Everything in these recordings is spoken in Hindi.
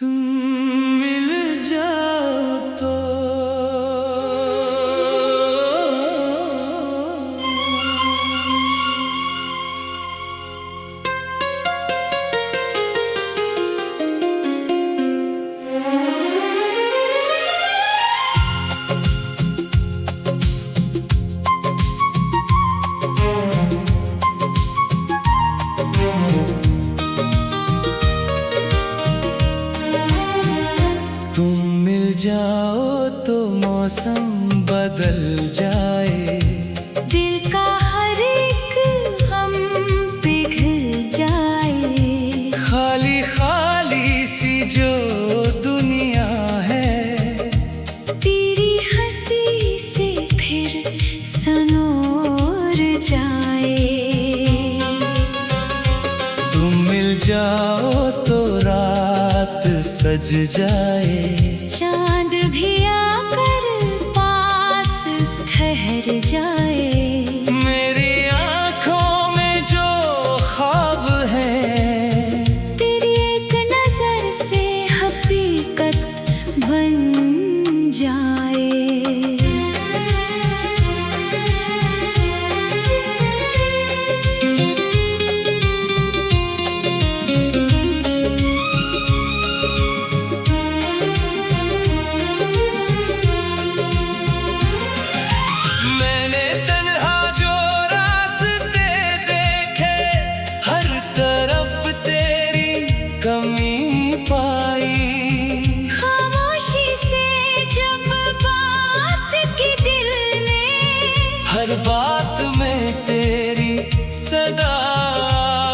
तुम मिल जाओ तो तुम मिल जाओ तो मौसम बदल जाए, दिल का हर एक हम पिघल जाए। खाली खाली सी जो दुनिया है, तेरी हंसी से फिर सनोर जाए। तुम मिल जाओ तो रात सज जाए, चांद भी आकर पास ठहर जाए। मेरी आँखों में जो ख्वाब है, तेरी एक नजर से हकीकत बन जाए। मैंने तन्हा जो रास्ते देखे, हर तरफ तेरी कमी पाई। खामोशी से जब बात की दिल ने, हर बात में तेरी सदा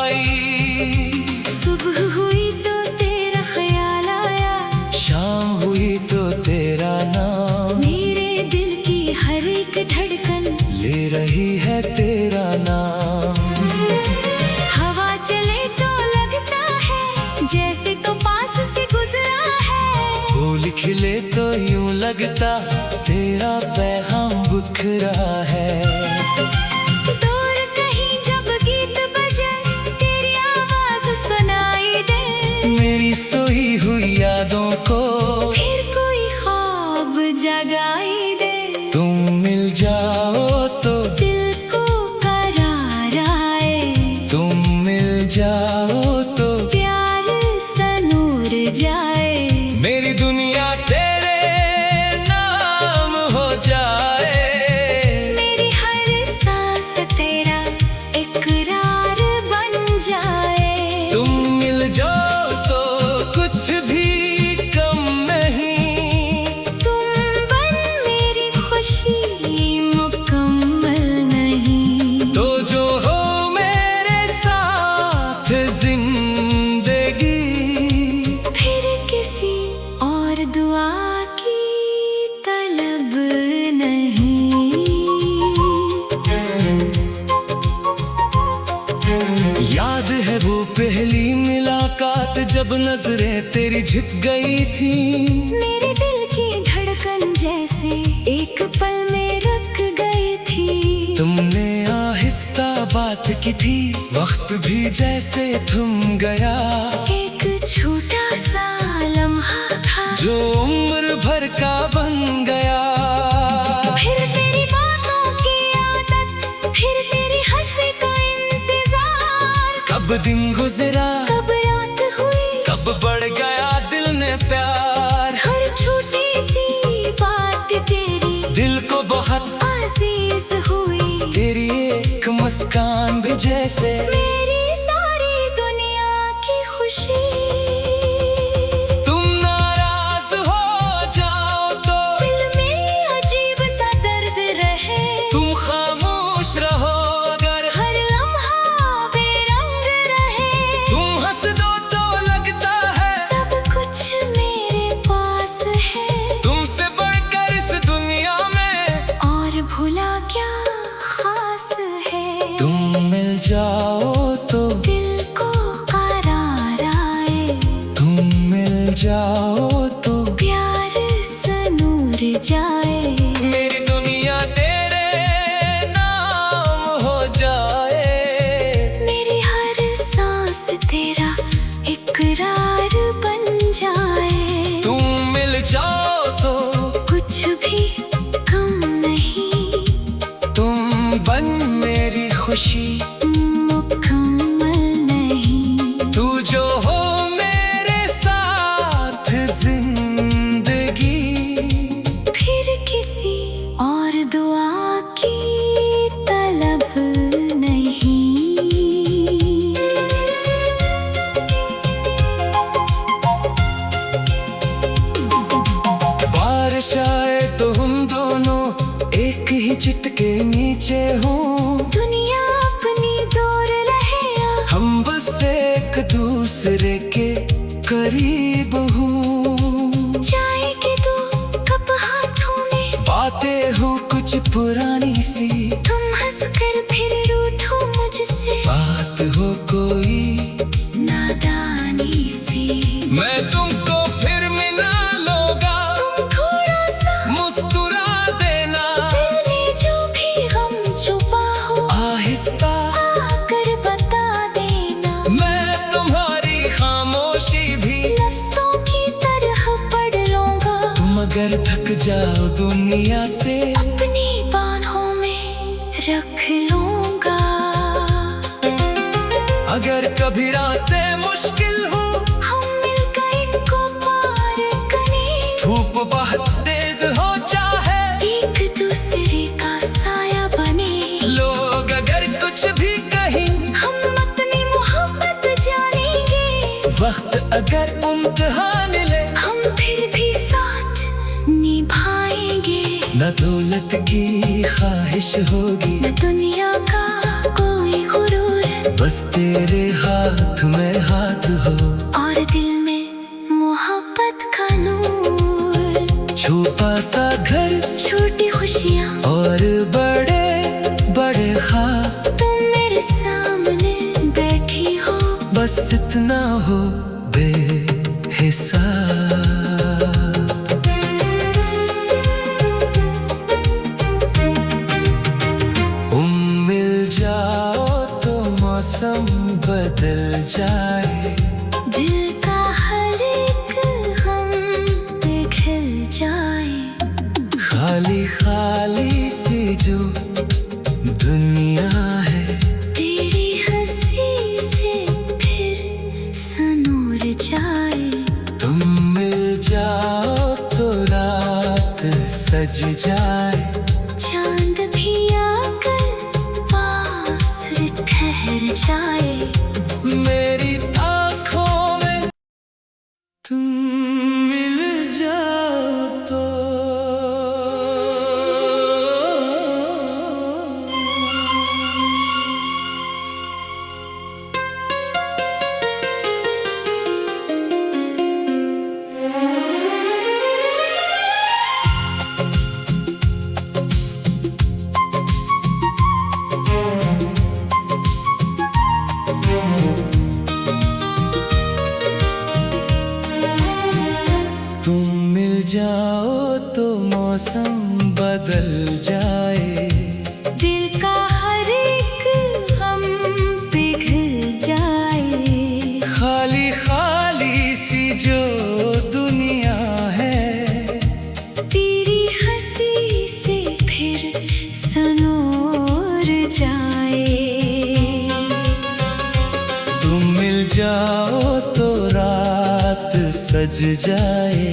आई। सुबह हुई तो तेरा ख्याल आया, शाम हुई तो तेरा नाम, मेरे दिल की हर एक धड़कन ले रही है तेरा नाम। हवा चले तो लगता है जैसे तो पास से गुजरा है। फूल खिले तो यूं लगता तेरा पैगाम बिखरा है। दूर कहीं जब गीत बजे, तेरी आवाज सुनाई दे। मेरी सोई हुई यादों को फिर कोई ख्वाब जगाई दे। तुम मिल जाओ तो दिल को करार आए, तुम मिल जाओ तो प्यार सनूर जाए। मेरी दुनिया तेरे नाम हो जाए। मेरी हर सांस तेरा इकरार बन जाए। तुम मिल जाओ तो कुछ भी कम नहीं, तुम बन मेरी खुशी मुकम्मल नहीं। तो जो हो मेरे साथ जिंदगी, फिर किसी और दुआ की तलब नहीं। याद है वो पहली मुलाकात जब नजरें तेरी झुक गई थी। मेरे दिल की धड़कन जैसे एक पल में रुक गई थी। तुमने आहिस्ता बात की थी, वक्त भी जैसे थम गया। एक छोटा सा लम्हा था जो उम्र भर का बन गया। फिर तेरी बातों की आदत, फिर तेरी हंसी का इंतजार। कब दिन गुजरा, कब रात हुई, कब बढ़ गया दिल ने प्यार। हर छोटी सी बात तेरी दिल को बहुत अजीज हुई। तेरी एक मुस्कान भी जैसे मेरी सारी दुनिया की खुशी। तुम नाराज हो जाओ तो दिल में अजीब सा दर्द रहे। तुम खामोश रहो अगर हर लम्हा बेरंग रहे। तुम हंस दो तो लगता है सब कुछ मेरे पास है। तुमसे बढ़कर इस दुनिया में और भुला क्या खास है। तुम मिल जाओ तो दिल को करार आए, तुम मिल जाओ तो प्यार सनूर जाए। मेरी दुनिया तेरे नाम हो जाए। मेरी हर सांस तेरा इकरार बन जाए। छत के नीचे हूँ, दुनिया अपनी दूर रहे, हम बस एक दूसरे के करीब हूँ। जाएगी तू कब हाथों में, बातें हो कुछ पुरानी सी, तुम हंस कर फिर रूठो मुझसे, बात हो कोई नादानी सी। मैं तुमको फिर मिला लूंगा, तुम थोड़ा सा मुस्कुरा देना, दिल में जो भी गम छुपा हो आहिस्ता आकर बता देना। मैं तुम्हारी खामोशी भी लफ्ज़ों की तरह पढ़ लूंगा, तुम अगर थक जाओ दुनिया से, अपनी बाहों में रख लूंगा। अगर कभी रास्ते मुश्किल हो, हम मिलकर इनको पार करें, धूप बहुत तेज हो चाहे, एक दूसरे का साया बने। लोग अगर कुछ भी कहें, हम अपनी मोहब्बत जानेंगे, वक्त अगर इम्तिहान ले, हम फिर भी साथ निभाएंगे। न दौलत की ख्वाहिश होगी, न दुनिया का कोई गुरूर, बस तेरे हाथ में हाथ हो, और दिल में मोहब्बत का नूर। छुपा सा घर, छोटी खुशियाँ और बड़े बड़े ख्वाब, तुम मेरे सामने बैठी हो, बस इतना हो बेहिसाब। मिल जाओ तो मौसम बदल जाए, दिल का हर एक हम पिघल जाए। खाली खाली सी जो दुनिया है, तेरी हंसी से फिर सनूर जाए। तुम मिल जाओ तो रात सज जाए, चांद भी आकर पास ठहर जाए। मेरी आँखों में तुम मिल जाओ तो। तुम मिल जाओ तो मौसम बदल जाए, दिल का हर एक हम पिघल जाए। खाली खाली सी जो दुनिया है, तेरी हंसी से फिर सनूर जाए। तुम मिल जाओ तो रात सज जाए,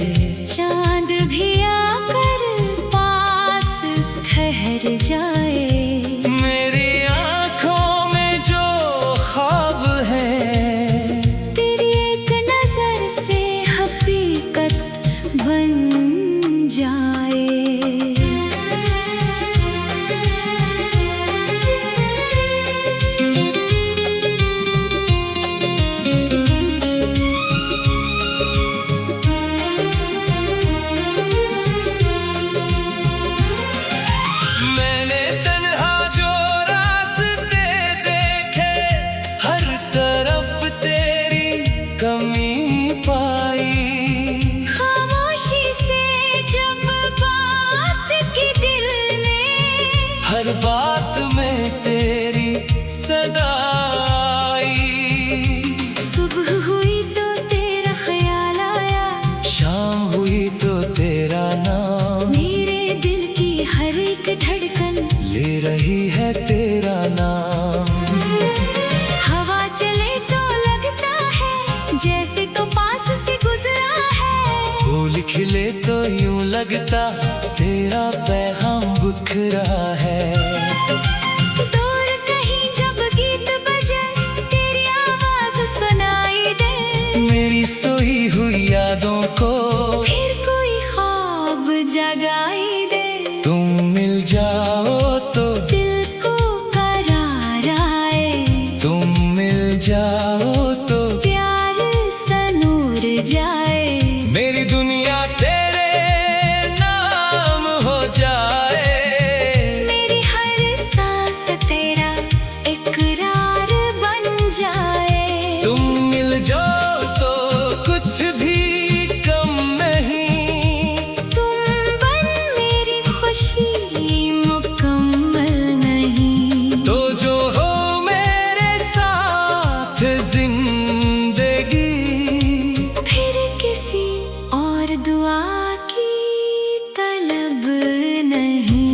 चांद भी आकर पास ठहर जाए। मेरी आँखों में जो ख्वाब है, तेरी एक नजर से हकीकत बन जाए। मैंने तन्हा जो रास्ते देखे, हर तरफ तेरी कमी पाई। खामोशी से जब बात की दिल ने, हर बात में तेरी सदा आई। सुबह हुई तो तेरा ख्याल आया, शाम हुई तो तेरा नाम, मेरे दिल की हर एक धड़कन ले रही है तेरा नाम। हवा चले तो लगता है जैसे तो पास से गुजरा है। फूल खिले तो यूं लगता तेरा पैगाम बिखरा है। दूर कहीं जब गीत बजे, तेरी आवाज सुनाई दे, मेरी सोई हुई यादों को फिर कोई ख्वाब जगाई दे। तुम मिल जाओ जाए। मेरी दुनिया तेरे नाम हो जाए। मेरी हर सांस तेरा इकरार बन जाए। तुम मिल जाओ तो कुछ भी कम नहीं। तुम बन मेरी खुशी मुकम्मल नहीं। तो जो हो मेरे साथ जिंदगी, फिर किसी और दुआ की तलब नहीं।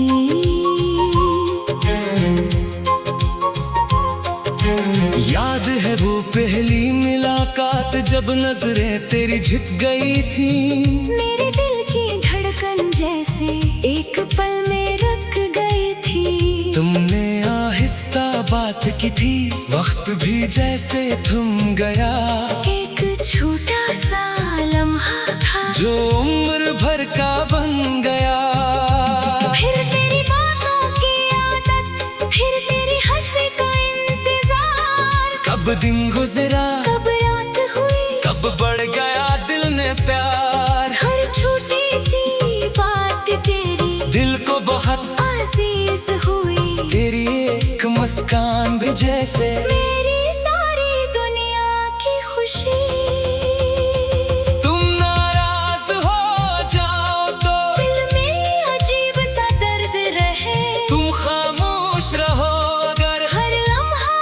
याद है वो पहली मुलाकात जब नजरें तेरी झुक गई थी। मेरे दिल की धड़कन जैसे एक पल में रुक गई थी। तुमने आहिस्ता बात की थी, वक्त भी जैसे थम गया। एक छोटा सा लम्हा था जो उम्र भर का बन गया। फिर तेरी बातों की आदत, फिर तेरी हंसी का इंतजार। कब दिन गुजरा, कब रात हुई, कब बढ़ गया दिल ने प्यार। हर छोटी सी बात तेरी दिल को बहुत अजीज हुई। तेरी एक मुस्कान भी जैसे मेरी सारी दुनिया की खुशी। तुम नाराज हो जाओ तो दिल में अजीब सा दर्द रहे। तुम खामोश रहो अगर हर लम्हा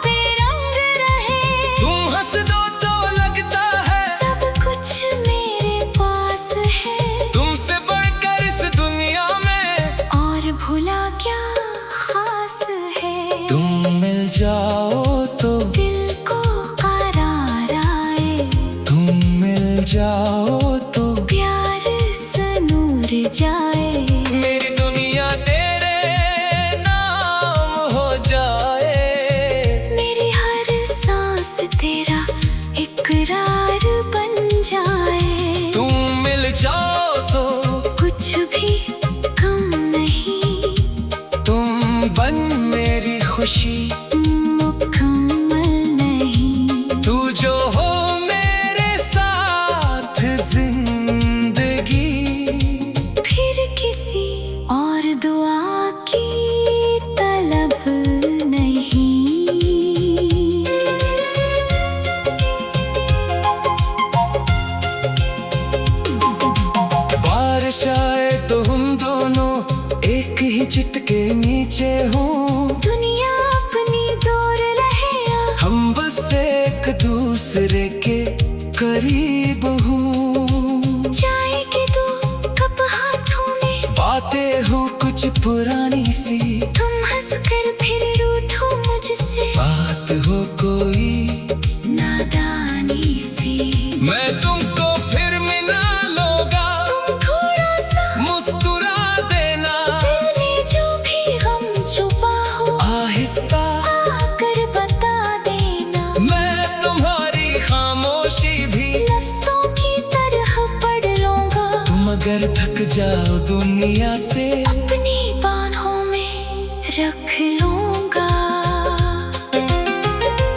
बेरंग रहे। तुम हंस दो तो लगता है सब कुछ मेरे पास है। तुमसे बढ़कर इस दुनिया में और भुला क्या खास है। तुम मिल जाओ तो दिल को करार आए। तुम मिल जाओ तो प्यार सनूर जाए। मेरी दुनिया तेरे नाम हो जाए। मेरी हर सांस तेरा इकरार बन जाए। तुम मिल जाओ तो कुछ भी कम नहीं। तुम बन मेरी खुशी मुकम्मल नहीं। तू जो हो मेरे साथ जिंदगी। फिर किसी और दुआ की तलब नहीं। बारिश आए तो हम दोनों एक ही चित के नीचे हों। दुनिया अपनी दूर रहे या हम बस एक दूसरे के करीब हों। चाय के दो कप हाथों में, बातें हो कुछ पुरानी सी, तुम हंस कर फिर रूठो मुझसे। बात हो कोई नादानी सी, मैं तुमको फिर मिला लूंगा। तुम थोड़ा सा मुस्कुरा देना, दिल में जो भी गम छुपा हो आहिस्ता आकर बता देना। मैं तुम्हारी खामोशी भी लफ्ज़ों की तरह पढ़ लूंगा। तुम अगर थक जाओ दुनिया से, अपनी बाहों में रख लूंगा।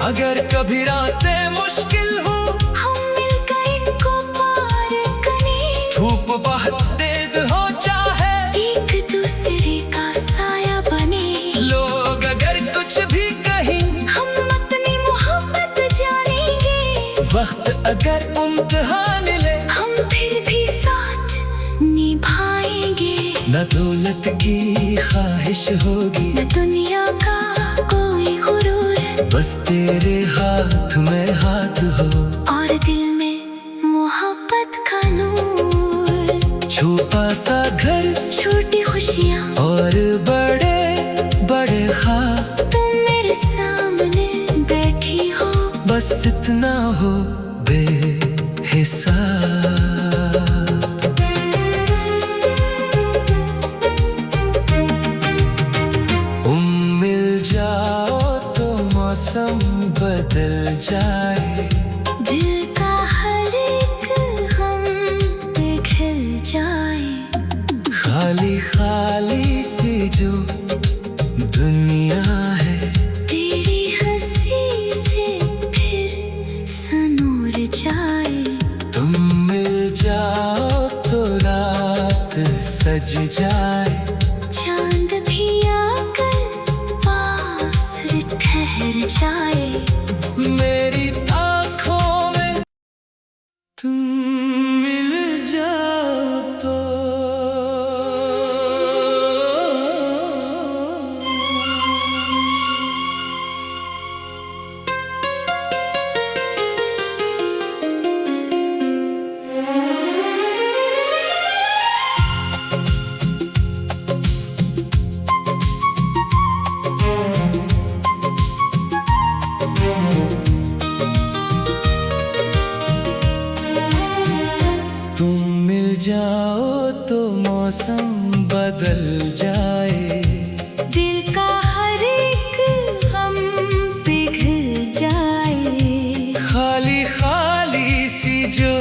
अगर कभी रास्ते मुश्किल हो, हम मिलकर इनको पार करें। धूप बहुत तेज हो चाहे, एक दूसरे का साया बने। लोग अगर कुछ भी कहें, हम अपनी मोहब्बत जानेंगे। वक्त अगर इम्तिहान ले, हम फिर भी साथ निभाएंगे। न दौलत की ख्वाहिश होगी, न दुनिया का कोई गुरूर, बस तेरे हाथ में हाथ हो। और दिल में मोहब्बत का नूर। छोटा सा घर, छोटी खुशियाँ और बड़े बड़े ख्वाब, तुम मेरे सामने बैठी हो। बस इतना हो बेहिसाब। मिल जाओ तो मौसम बदल जाए। दिल का हर एक हम पिघल जाए। खाली खाली सी जो दुनिया है, तेरी हंसी से फिर सनूर जाए। सज जाए। चांद भी आकर पास ठहर जाए। मेरी आँखों में तुम मिल जाओ तो तुम मिल जाओ तो मौसम बदल जाए। दिल का हर एक गम पिघल जाए। खाली खाली सी जो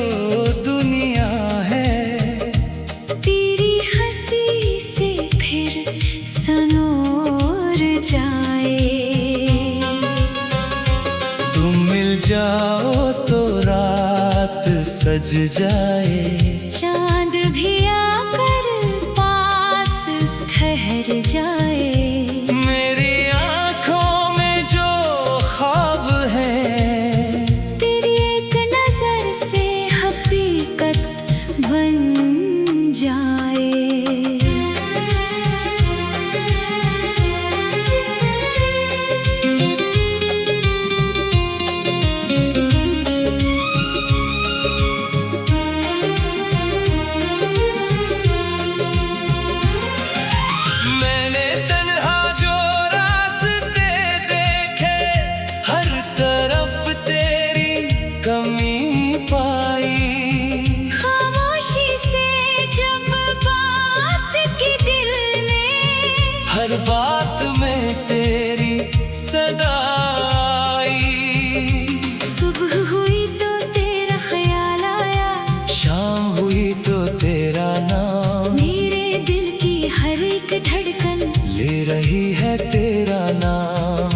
दुनिया है, तेरी हंसी से फिर सनोर जाए। तुम मिल जाओ तो रात सज जाए। चांद भी आकर पास ठहर जाए। मेरी आँखों में जो ख्वाब है, तेरी एक नजर से हकीकत बन जाए। मैंने तन्हा जो रास्ते देखे, हर तरफ तेरी कमी पाई। खामोशी से जब बात की दिल ने, हर बात में तेरी सदा आई। सुबह हुई तो तेरा ख्याल आया। शाम हुई तो तेरा नाम, मेरे दिल की हर एक धड़कन ले रही है तेरा नाम।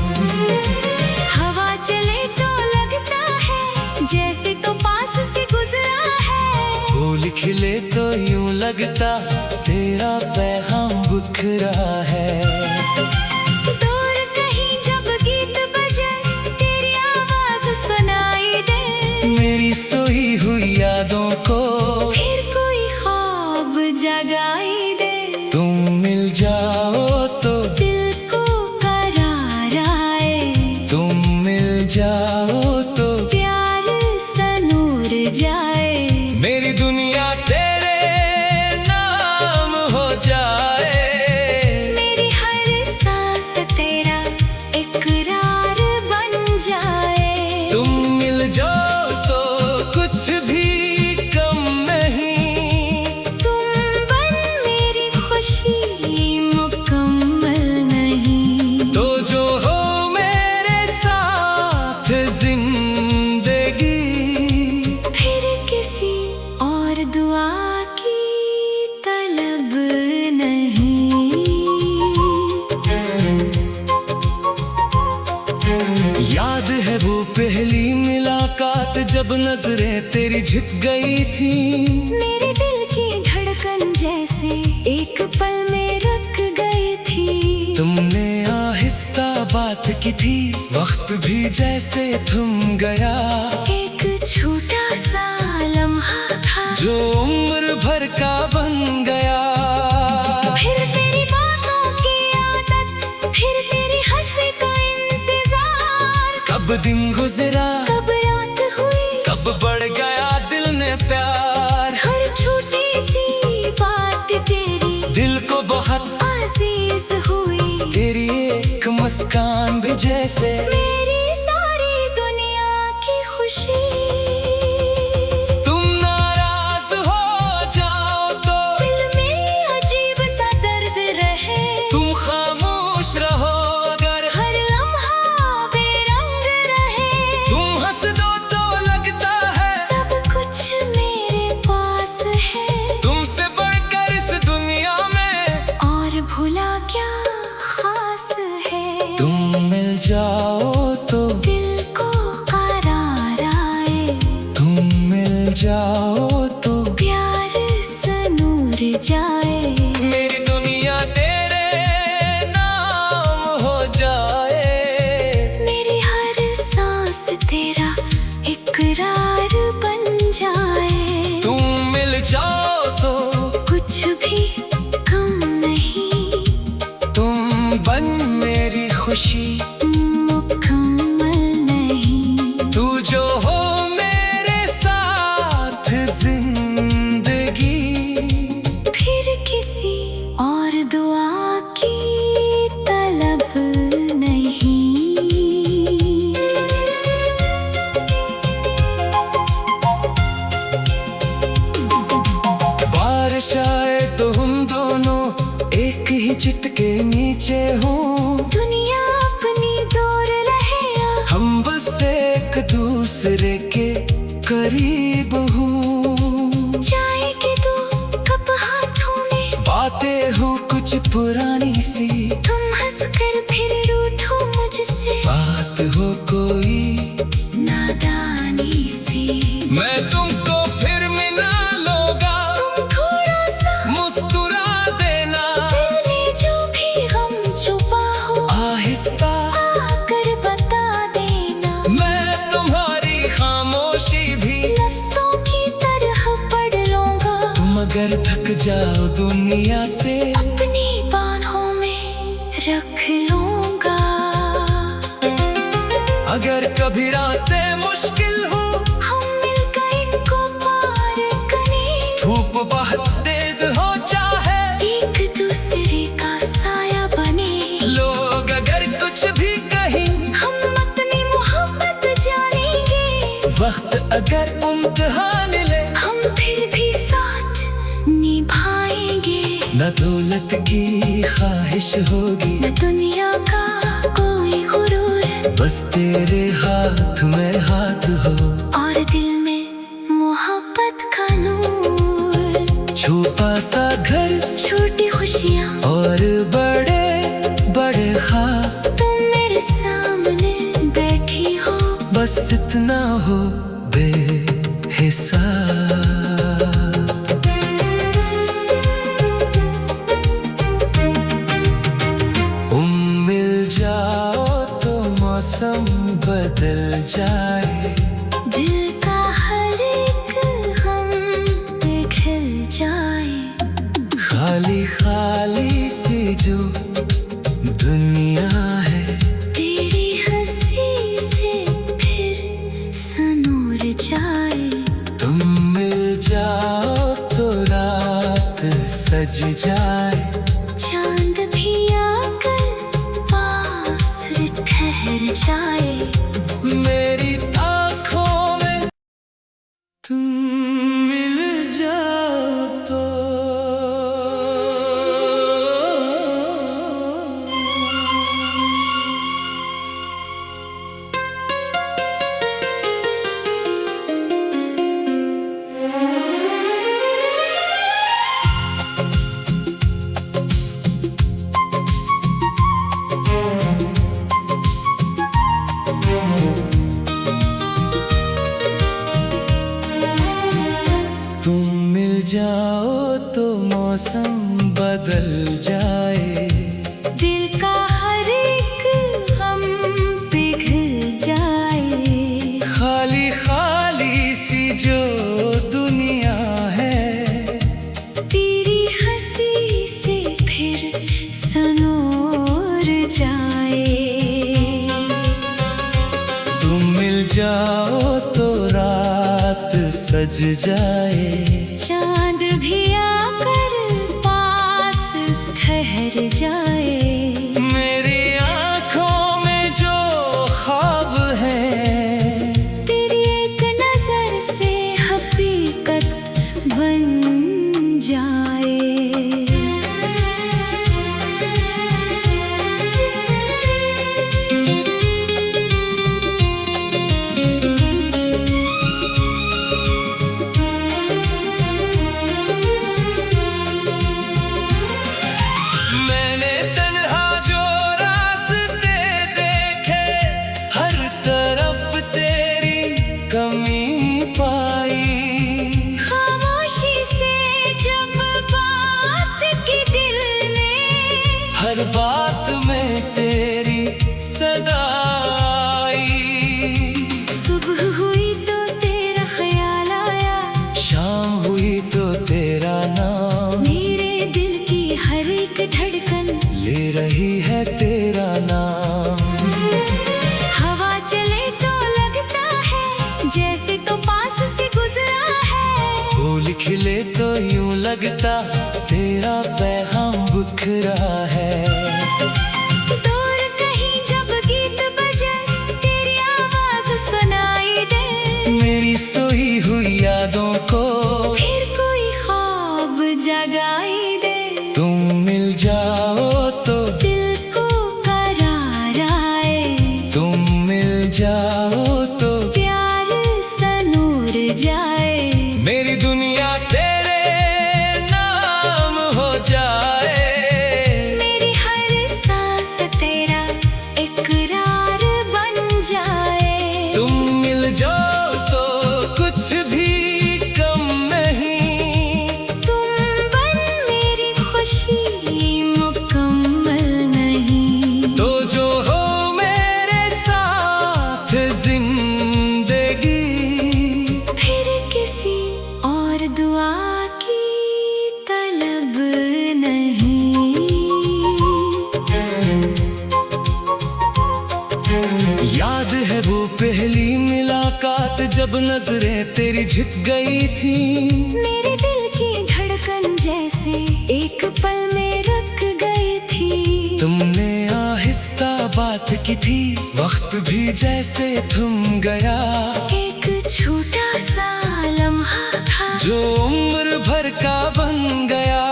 हवा चले तो लगता है जैसे तो पास से गुजरा है। फूल खिले तो यूं लगता तेरा पैगाम बिखरा है। दूर कहीं जब गीत बजे तेरी आवाज सुनाई दे। मेरी सोई हुई यादों को फिर कोई ख्वाब जगाई दे। तुम मिल जाओ तो दिल को करार आए। तुम मिल जाओ तो प्यार सनूर जाए। मेरी दुनिया तेरे नाम हो जाए। मेरी हर सांस तेरा इकरार बन जाए। तुम मिल जाओ तो कुछ भी कम नहीं। तुम बन मेरी खुशी मुकम्मल नहीं। तो जो हो मेरे साथ जिंदगी, फिर किसी और दुआ की तलब नहीं। याद है वो पहली मुलाकात जब नजरें तेरी झुक गई थी। मेरे दिल की धड़कन जैसे एक पल में रुक गई थी। तुमने आहिस्ता बात की थी, वक्त भी जैसे थम गया। एक छोटा सा लम्हा था जो उम्र भर का बन गया। फिर तेरी बातों की आदत, फिर तेरी हंसी का इंतजार। कब दिन गुजरा, कब रात हुई, कब बढ़ गया दिल ने प्यार। हर छोटी सी बात तेरी दिल को बहुत अजीज हुई। तेरी एक मुस्कान भी जैसे मेरी सारी दुनिया की खुशी। तुम नाराज हो जाओ तो दिल में अजीब सा दर्द रहे। तुम खामोश रहो अगर हर लम्हा बेरंग रहे। तुम हंस दो तो लगता है सब कुछ मेरे पास है। तुमसे बढ़कर इस दुनिया में और भुला क्या खास है। तुम मिल जाओ तो दिल को करार आए। तुम मिल जाओ तो प्यार सनूर जाए। खुशी मुकम्मल नहीं। तू जो हो मेरे साथ जिंदगी, फिर किसी और दुआ की तलब नहीं। बारिश आए तो हम दोनों एक ही चित के नीचे हों, दुनिया अपनी दूर रहे या हम बस एक दूसरे के करीब हों। जाएगी दो कब हाथों में, बातें हो कुछ पुरानी सी, तुम हंस कर फिर रूठो मुझसे, बात हो कोई नादानी सी। मैं तुमको फिर मिला लूंगा, तुम थोड़ा सा मुस्कुरा देना, दिल में जो भी गम छुपा हो आहिस्ता आकर बता देना। मैं तुम्हारी खामोशी भी लफ्ज़ों की तरह पढ़ लूंगा, तुम अगर थक जाओ दुनिया से, अपनी बाहों में रख लूंगा। अगर कभी रास्ते मुश्किल हो, हम मिलकर इनको पार करें, धूप बहुत तेज हो चाहे, एक दूसरे का साया बने। लोग अगर कुछ भी कहें, हम अपनी मोहब्बत जानेंगे, वक्त अगर इम्तिहान ले, हम फिर भी साथ निभाएंगे। न दौलत की ख्वाहिश होगी, न दुनिया का कोई गुरूर, बस तेरे हाथ में हाथ हो, और दिल में मोहब्बत का नूर। छोटा सा घर छोटी खुशियाँ और बड़े बड़े ख्वाब, तुम मेरे सामने बैठी हो, बस इतना हो बेहिसाब। मिल जाओ तो मौसम बदल जाए, दिल का हर एक हम पिघल जाए। खाली खाली सी जो दुनिया है, तेरी हंसी से फिर सनूर जाए। तुम मिल जाओ तो रात सज जाए, चांद भी आकर पास ठहर जाए। मेरी आँखों में तुम मिल जाओ तो। तुम मिल जाओ तो मौसम बदल जाए, दिल का हर एक हम पिघल जाए। खाली खाली सी जो दुनिया है, तेरी हंसी से फिर सनूर जाए। तुम मिल जाओ तो रात सज जाए, चांद भी आकर पास ठहर जाए। मेरी आँखों में जो ख्वाब है, तेरी एक नजर से हकीकत बन जाए। खिले तो यूं लगता तेरा पैगाम बिखरा है। दूर कहीं जब गीत बजे तेरी आवाज सुनाई दे, मेरी सोई हुई यादों को फिर कोई ख्वाब जगाई दे। तुम मिल जाओ तो दिल को करार आए, तुम मिल जाओ तो प्यार सा नूर जाए। मेरी दुनिया तेरे नाम हो जाए, मेरी हर सांस तेरा इकरार बन जाए। तुम मिल जाओ तो कुछ भी कम नहीं, तुम बन मेरी खुशी मुकम्मल नहीं। तो जो हो मेरे साथ जिंदगी, फिर किसी और दुआ की तलब नहीं। याद है वो पहली मुलाकात जब नजरें तेरी झुक गई थी। मेरे दिल की धड़कन जैसे एक पल में रुक गई थी। तुमने आहिस्ता बात की थी, वक्त भी जैसे थम गया। एक छोटा सा लम्हा था जो उम्र भर का बन गया।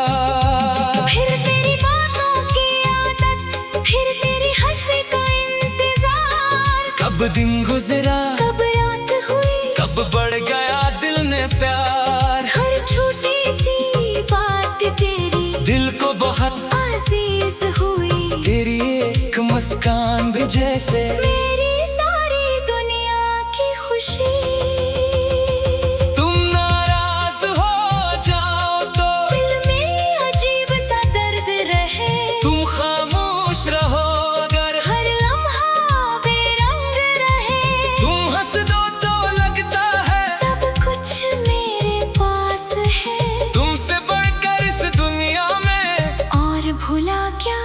फिर तेरी बातों की आदत, फिर तेरी हंसी का इंतजार। कब दिन गुजरा, कब रात हुई, कब बढ़ गया दिल ने प्यार। हर छोटी सी बात तेरी दिल को बहुत अजीज हुई। तेरी एक मुस्कान भी जैसे मेरी सारी दुनिया की खुशी। तुम नाराज हो जाओ तो दिल में अजीब सा दर्द रहे, तुम खामोश रहो अगर हर लम्हा बेरंग रहे। तुम हंस दो तो लगता है सब कुछ मेरे पास है, तुमसे बढ़कर इस दुनिया में और भुला क्या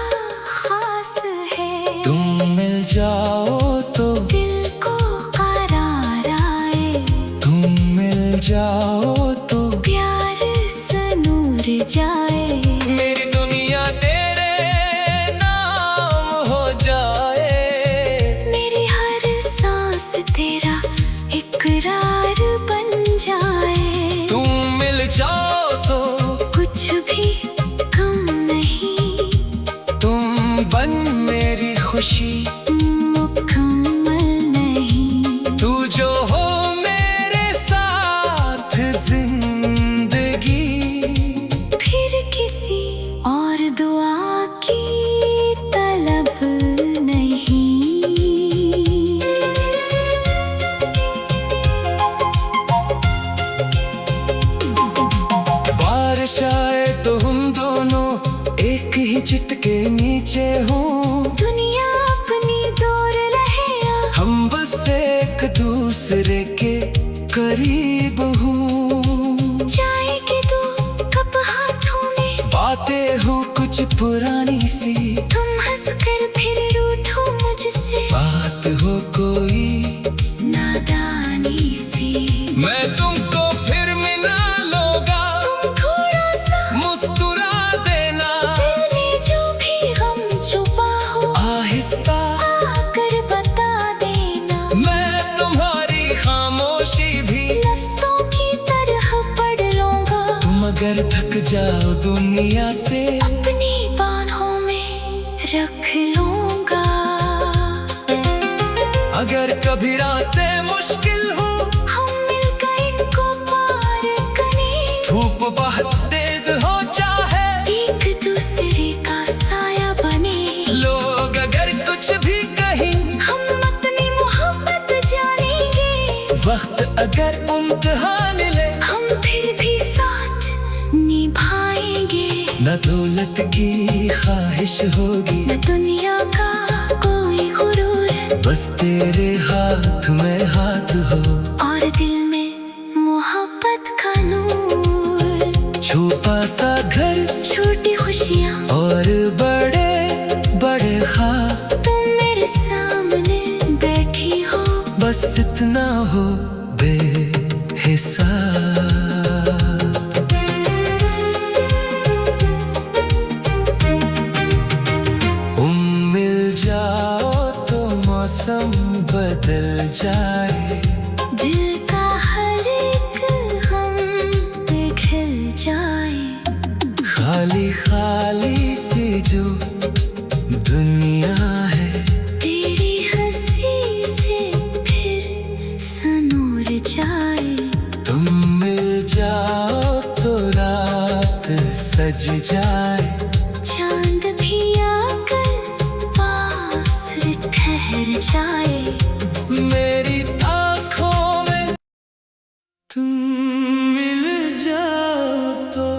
खास है। तुम मिल जाओ तो दिल को करार आए, तुम मिल जाओ तो प्यार सा नूर जाए। मेरी दुनिया तेरे नाम हो जाए। मेरी हर सांस तेरा इकरार बन जाए। तुम मिल जाओ तो कुछ भी कम नहीं, तुम बन मेरी खुशी मुकम्मल नहीं। तू जो हो मेरे साथ जिंदगी। फिर किसी और दुआ की तलब नहीं। बारिश आए तो हम दोनों एक ही चित के नीचे हों। दुनिया अपनी दूर रहे या हम बस एक दूसरे के करीब हूँ। जाएगी तू कब हाथों में, बातें हो कुछ पुरानी सी, तुम हंस कर फिर रूठो मुझसे। बात हो कोई नादानी सी, मैं तुमको फिर मिला लूंगा। तुम थोड़ा सा मुस्कुरा देना, दिल में जो भी गम छुपा हो, आहिस्ता आकर बता देना। मैं तुम्हारी खामोशी भी लफ्ज़ों की तरह पढ़ लूंगा। तुम अगर थक जाओ दुनिया से, अपनी बाहों में रख लूंगा। अगर कभी रास्ते मुश्किल हो, हम मिलकर इनको पार करें। धूप बहुत तेज हो चाहे, एक दूसरे का साया बने। लोग अगर कुछ भी कहें, हम अपनी मोहब्बत जानेंगे। वक्त अगर इम्तिहान ले, हम फिर भी साथ निभाएंगे। न दौलत की ख्वाहिश होगी, न दुनिया का कोई गुरूर, बस तेरे हाथ में हाथ हो। और दिल में मोहब्बत का नूर। छुपा सा घर, छोटी खुशियाँ और बड़े बड़े ख्वाब, तुम मेरे सामने बैठी हो। बस इतना हो बेहिसाब। सज जाए। चांद भी आकर पास ठहर जाए। मेरी आँखों में तुम मिल जाओ तो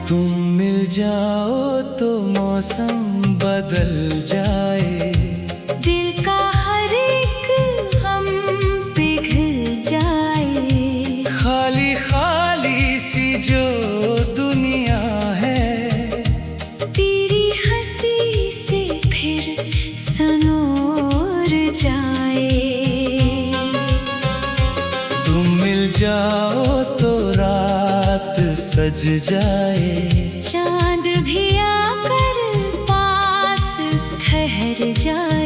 तुम मिल जाओ तो मौसम बदल जाए। दिल का हर एक हम पिघल जाए। खाली खाली सी जो दुनिया है, तेरी हंसी से फिर सनोर जाए। तुम मिल जाओ तो रात सज जाए। चांद भी आकर पास ठहर जाए।